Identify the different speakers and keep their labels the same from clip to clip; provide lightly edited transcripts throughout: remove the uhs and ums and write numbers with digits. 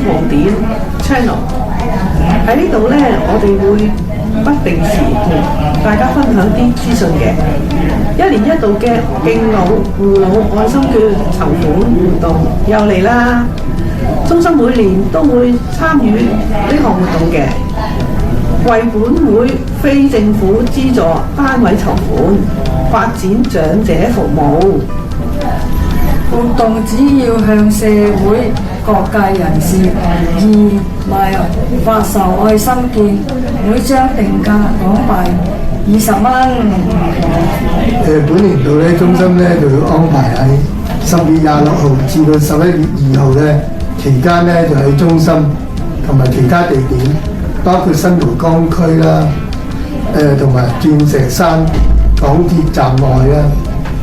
Speaker 1: 黃點 channel。喺呢度呢，我哋會不定時同大家分享啲資訊嘅。一年一度嘅敬老護老愛心券籌款活動又嚟啦！中心每年都會參與呢項活動嘅，為本會非政府資助單位籌款，發展長者服務。
Speaker 2: 活動只要向社會各界人士義賣發售愛心券，每張定價港幣20蚊。
Speaker 3: 本年度咧，中心咧就要安排喺10月26號至到11月2號咧期間咧，就喺中心同埋其他地點，包括新蒲崗區啦，同埋鑽石山港鐵站內啦、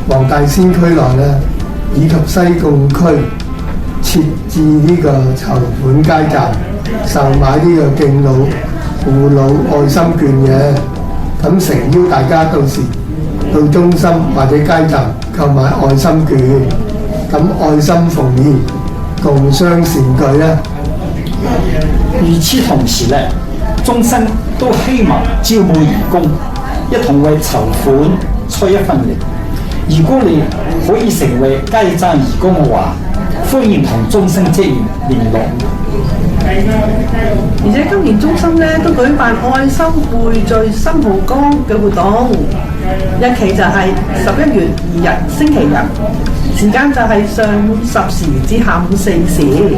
Speaker 3: 黃大仙區內啦，以及西貢區設置呢個籌款街站，售賣呢個敬老護老愛心券嘅。咁誠邀大家到時到中心或者街站購買愛心券，咁愛心奉獻，共襄善舉啦。
Speaker 4: 與此同時咧，中心都希望招募義工，一同為籌款出一份力。如果你可以成為街站義工嘅話，歡迎同中心職員聯絡。
Speaker 1: 而且今年中心咧都舉辦愛心匯聚新蒲崗嘅活動，日期就係11月2日星期日，時間就係上午10時至下午4時。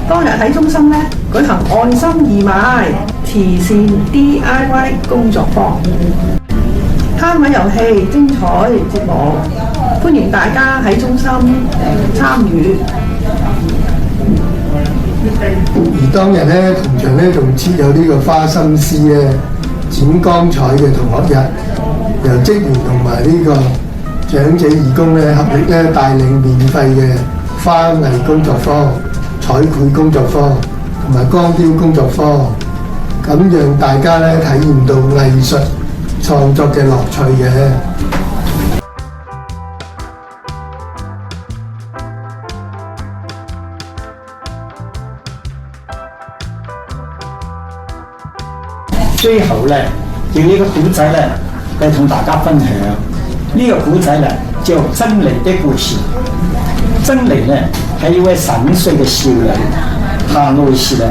Speaker 1: 當日喺中心咧舉行愛心義賣、慈善 DIY 工作坊、攤位遊戲、精彩節目，歡迎大家喺中心參與。
Speaker 3: 而當日咧，同場咧仲設有呢個花心思咧剪光彩嘅同學日，由職員同埋呢個長者義工咧合力咧帶領免費嘅花藝工作坊、彩繪工作坊同埋光雕工作坊，咁讓大家咧體驗到藝術創作嘅樂趣嘅。
Speaker 4: 最後咧，用呢個古仔咧嚟同大家分享。呢個古仔咧叫《真理的故事》。真理咧係一位15歲嘅少女，行路時咧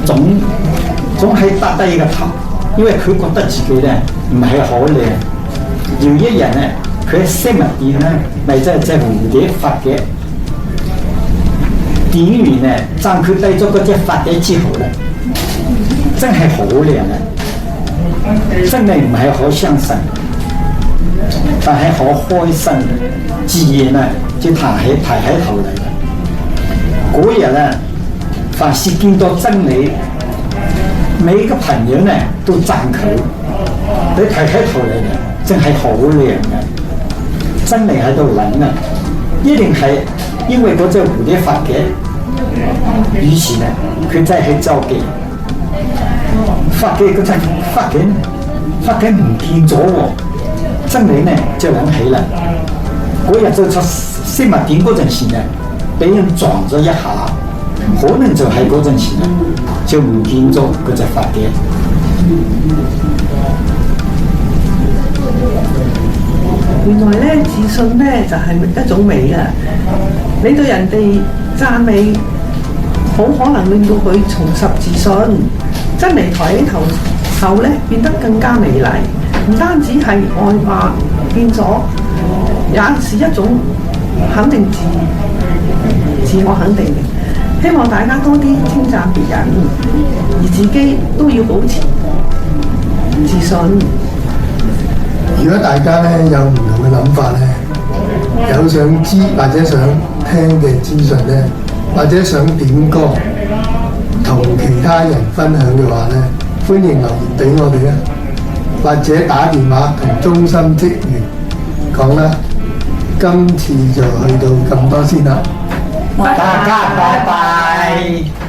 Speaker 4: 總係耷低個頭，因為佢覺得自己咧唔係好靚。有一日咧，佢喺飾物店咧咪即係隻蝴蝶髮嘅，店員咧讚佢戴咗嗰隻髮嘅之後咧，真係好靚啊！真係唔係好相信，但係好開心，自然啊就抬起頭嚟啦。嗰日咧，凡是見到真理，每個朋友咧都讚佢。你抬起頭嚟咧，真係好靚嘅。真理喺度諗啊，一定係因為嗰隻蝴蝶髮嘅，於是咧佢真係周記。髮嘅嗰陣髮嘅唔見咗喎，真理呢就諗起啦。嗰日就出飾物店嗰陣時呢，俾人撞咗一下，可能就係嗰陣時呢就唔見咗嗰隻髮嘅。
Speaker 1: 原來咧自信咧就係一種美啊！你對人哋讚美，好可能令到佢重拾自信。真理抬起頭後咧，變得更加美麗，唔單止係外貌變咗，也是一種肯定自我肯定嘅。希望大家多啲稱讚別人，而自己都要保持自信。
Speaker 3: 如果大家咧有唔同嘅諗法咧，有想知或者想聽嘅資訊咧，或者想點歌同其他人分享嘅話咧，歡迎留言俾我哋啊，或者打電話同中心職員講啦。今次就去到咁多先啦，
Speaker 4: 大家拜拜。